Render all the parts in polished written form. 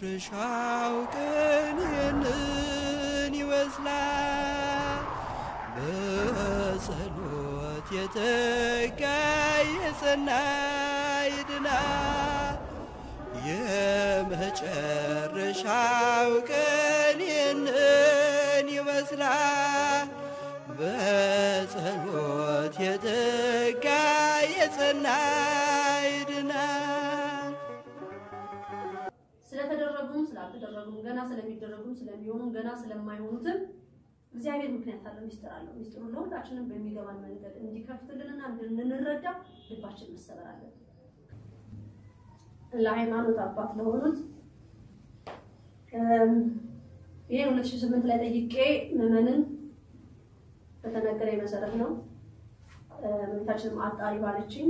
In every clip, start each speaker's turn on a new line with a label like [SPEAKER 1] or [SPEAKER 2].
[SPEAKER 1] መጨረሻው ቀን ይህንን ይመስላል በጸሎት የተጋ የጸና ይድናል የመጨረሻው ቀን ይህንን ይመስላል በጸሎት የተጋ የጸና ይድናል
[SPEAKER 2] ስለተደረጉም ስላልተደረጉም ገና ስለሚደረጉም ስለሚሆኑም ገና ስለማይሆኑትም እግዚአብሔር ምክንያት አለው ሚስጥር አለው ሚስጥሩ ለሁላችንም በሚገባን መንገድ እንዲከፍትልንና እንድንረዳ ልባችን መሰበር አለበት ለሃይማኖት አባት ለሆኑት ይሄ 2008 ላይ ጠይቄ መመንን በተነገረ መሰረት ነው መቤታችንም አጣሪ ባለችኝ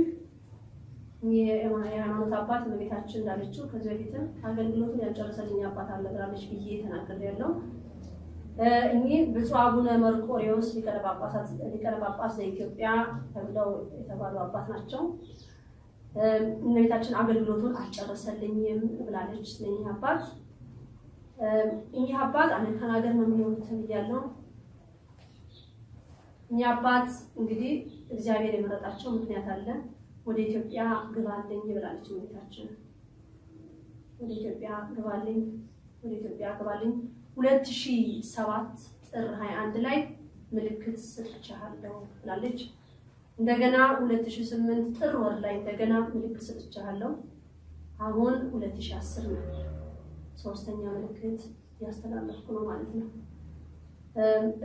[SPEAKER 2] የሃይማኖት አባት መቤታችን እንዳለችው ከዚህ በፊትም አገልግሎቱን ያልጨረሰልኝ አባት አለ ብላለች ብዬ ተናግሬያለሁ እኚህ ብፁዕ አቡነ መርቆሬዎስ ሊቀ ጳጳስ ዘኢትዮጵያ ተብለው የተባሉ አባት ናቸው መቤታችን አገልግሎቱን አልጨረሰልኝም ብላለች ስለኛ አባት እኚህ አባት አንተናገር ነው የሚሆኑት ይያለው እኛ አባት እንግዲህ እግዚአብሔር የመረጣቸው ምክንያት አለ ወደ ኢትዮጵያ ግባልኝ ብላለች መቤታችን ወደ ኢትዮጵያ ግባልኝ 2007 ጥር 21 ላይ ምልክት ሰጥቻለሁ ብላለች እንደገና 2008 ጥር ወር ላይ እንደገና ምልክት ሰጥቻለሁ አሁን 2010 ነው ሶስተኛ ምልክት ያስተላለፍኩ ነው ማለት ነው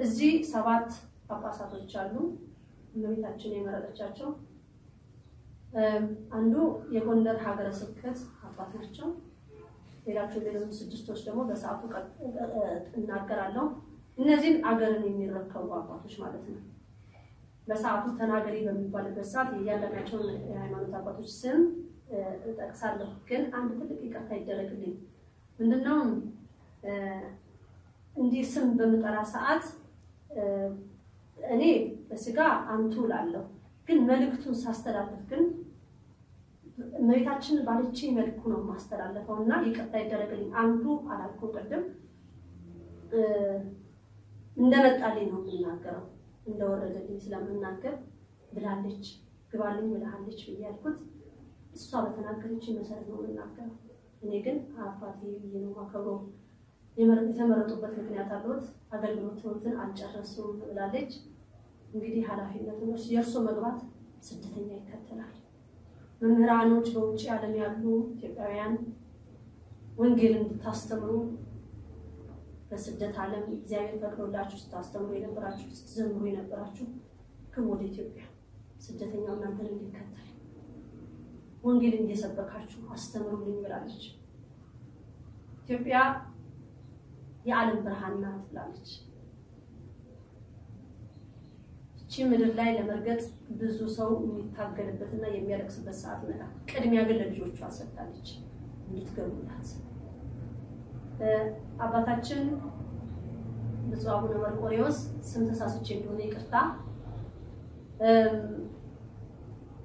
[SPEAKER 2] እዚህ 7 ጳጳሳቶች አሉ መቤታችን የመረጠቻቸው አንዱ የጎንደር ሀገረ ስብከት አባት ናቸው ሌላቸው 6ቶች ደግሞ በሰዓቱ እናገራለሁ እነዚህን አገርን የሚረከቡ አባቶች ማለት ነው በሰዓቱ ተናገሪ በሚባልበት ሰዓት ያያለናቸው የሃይማኖት አባቶች ስም ተጠቅሳለሁ ግን አንድ ትልቅ ይቅርታ ይደረግልኝ ምንድነው እንዲህ ስም በመጠራ ሰዓት እኔ በስጋ አንቱ ላለው ግን መልእክቱን ሳስተላልፍ ግን መቤታችን ባለች መልኩ ነው ማስተላለፈውና ይቅርታ ይደረግልኝ አንዱ አላልኩ ቀደም እንደመጣልኝ ነው የምናገረው እንደወረደልኝ ስለምናገር ብላለች ግባልኝ ብላለች ብያልኩት እሷ በተናገረች መሰረት ነው የምናገረው እኔ ግን አባቴ ነው ማከብሮ የተመረጡበት ምክንያት አሉት አገልግሎቱን አልጨረሱም ብላለች እንግዲህ ኃላፊነቱ የእርሱ መግባት ስደተኛ ይከተላል መምህራኖች በውጭ ዓለም ያሉ ኢትዮጵያውያን ወንጌልን እንድታስተምሩ በስደት ዓለም እግዚአብሔር ፈቅዶላችሁ ስታስተምሩ የነበራችሁ ስትዘምሩ የነበራችሁ ከወደ ኢትዮጵያ ስደተኛው እናንተን እንዲከተል ወንጌልን እየሰበካችሁ አስተምሩልኝ ብላለች ኢትዮጵያ የዓለም ብርሃን ናት ብላለች እቺ ምድር ላይ ለመርገጥ ብዙ ሰው የሚታገልበትና የሚያለቅስበት ሰዓት ይመጣል ቅድሚያ ግን ለልጆቿ አሰጣለች እንድትገቡላት አባታችን ብፁዕ አቡነ መርቆሬዎስ ስም ተሳስቼ እንደሆነ ይቅርታ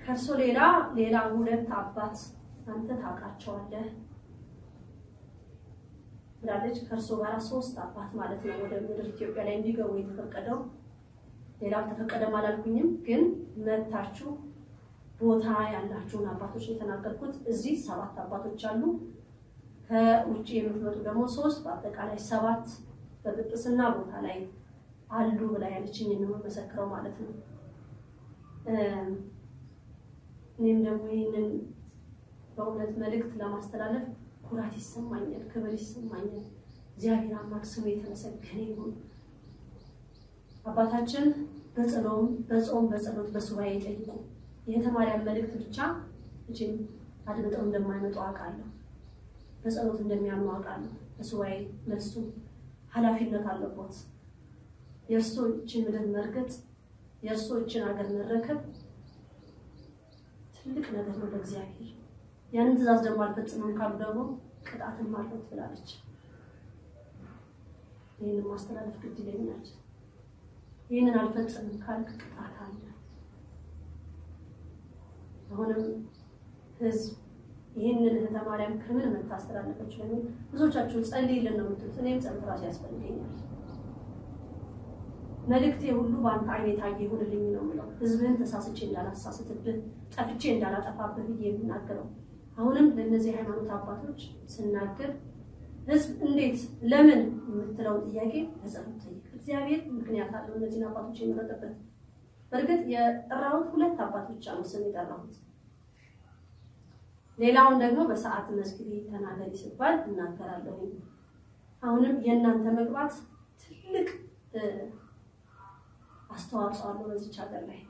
[SPEAKER 2] ከርሶ ሌላ 2 አባት አንተ ታውቃቸዋለህ ብላለች ከርሶ ጋር 3 አባት ማለት ነው ወደ ምድር ኢትዮጵያ ላይ እንዲገቡ የተፈቀደው ሌላው ተፈቀደ ማላልኩኝም ግን መታችሁ ቦታ ያላችሁን አባቶች የተናገርኩት እዚህ 7 አባቶች አሉ ከውጪ የምትመጡ ደግሞ 3 በአጠቃላይ 7 በጥቅስና ቦታ ላይ አሉ ብላ ያለችኝ ነው መሰክረው ማለት ነው እኔም ደግሞ ይሄንን በእውነት መልእክት ለማስተላለፍ ኩራት ይሰማኛል ክብር ይሰማኛል እግዚአብሔር አምላክ ስሙ የተመሰገነ ይሁን አባታችን በጾም በጸሎት በሱባኤ ጠይቁ የተማሪያን መልእክት ብቻ እቺን አድምጠው እንደማይመጡ አውቃለሁ በጸሎት እንደሚያምኑ አውቃለሁ በሱባኤ መልሱ ኃላፊነት አለበት የርሶችን ምድር መርገጥ የርሶችን ሀገር መረከብ ትልቅ ነገር ነው ለእግዚአብሔር ያንን ትእዛዝ ደግሞ አልፈጽመም ካሉ ደግሞ ቅጣትን ማለፍ ትላለች ይሄንን ማስተላለፍ ግድ ይለኛል ይሄንን አልፈጽመም ካልክ ቅጣት አለ አሁንም ህዝብ ይህንን እህተ ማርያም ከምን መታስተላለፈች ለምን ብዙዎቻችሁ ጸልይልን ነው የምትሉት። እኔም ጸሎት ራሴ ያስፈልገኛል። መልእክቴ ሁሉ በአንተ አይኔ ታየ ይሁንልኝ ነው የምለው። ህዝብህን ተሳስቼ እንዳላሳስትብህ ጠፍቼ እንዳላጠፋብህ ብዬ የምናገረው አሁንም ለእነዚህ ሃይማኖት አባቶች ስናገር ህዝብ እንዴት ለምን የምትለው ጥያቄ በጸሎት ጠይቅ። እግዚአብሔር ምክንያት አለው እነዚህን አባቶች የመረጠበት። በእርግጥ የጠራሁት ሁለት አባት ብቻ ነው ስም የጠራሁት። ሌላውን ደግሞ በሰዓት መስጊድ ተናገሪ ሲባል እናገራለሁ። አሁንም የእናንተ መግባት ትልቅ አስተዋጽኦ አለው በዚህ ሀገር ላይ።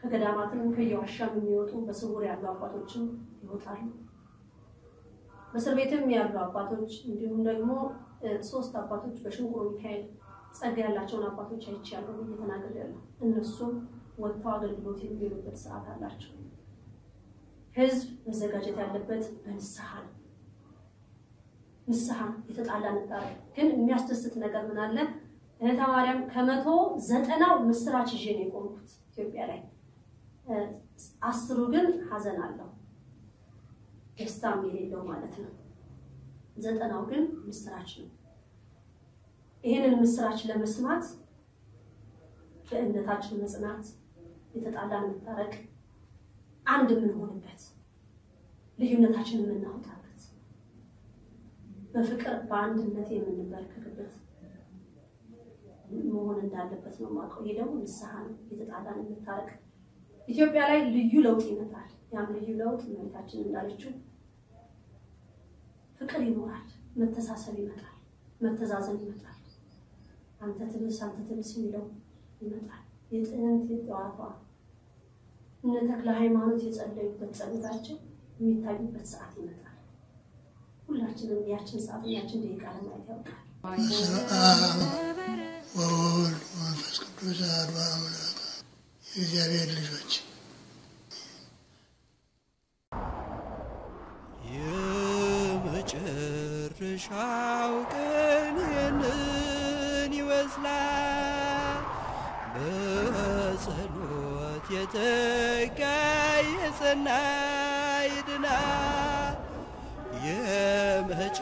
[SPEAKER 2] ከገዳማትም ከየዋሻም የሚወጡ በስውር ያሉ አባቶችም ይወጣሉ። በእስር ቤትም ያሉ አባቶች እንዲሁም ደግሞ 3 አባቶች በሽንቁሩ ሚካኤል ጸጋ ያላቸውን አባቶች አይቻለሁ እየተናገራለሁ። እነሱም ወጥተው አገልግሎት የሚሉበት ሰዓት አላቸው። ህዝብ መዘጋጀት ያለበት በንስሐ ነው። ንስሐ የተጣላን ጣር ግን የሚያስደስት ነገር ምን አለ? እህተ ማርያም ከ190 ምስራች ይዤ ነው የቆምኩት ኢትዮጵያ ላይ። 10 ግን ሐዘን አለው ደስታም የሌለው ማለት ነው። 90 ግን ምስራች ነው። ይሄንን ምስራች ለመስማት በእምነታችን መጽናት የተጣላን መታረቅ አንድ የምንሆንበት ልዩነታችንን የምናወጣበት በፍቅር በአንድነት የምንበረከክበት መሆን እንዳለበት ነው ማቀው። ይሄ ደግሞ ንስሐ ነው። የተጣላን መታረቅ ኢትዮጵያ ላይ ልዩ ለውጥ ይመጣል። ያም ልዩ ለውጥ እመቤታችን እንዳለችው ፍቅር ይኖራል፣ መተሳሰብ ይመጣል፣ መተዛዘን ይመጣል። አንተ ትብስ የሚለው ይመጣል። የጥንት የጠዋቷ እነ ተክለ ሃይማኖት የጸለዩበት ጸሎታቸው የሚታዩበት ሰዓት ይመጣል። ሁላችንም ያችን ሰዓት ያችን ደቂቃ ለማየት ያውቃል። ወወልድ ወመንፈስ ቅዱስ አሐዱ አምላክ የእግዚአብሔር ልጆች
[SPEAKER 1] የመጨረሻው ቀን ይህንን ይመስላል። በጸሎት የተጋ የጸና ይድናል። የመጨረሻው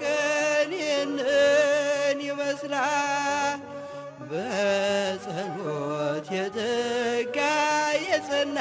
[SPEAKER 1] ቀን ይህንን ይመስላል። በጸሎት የተጋ የጸና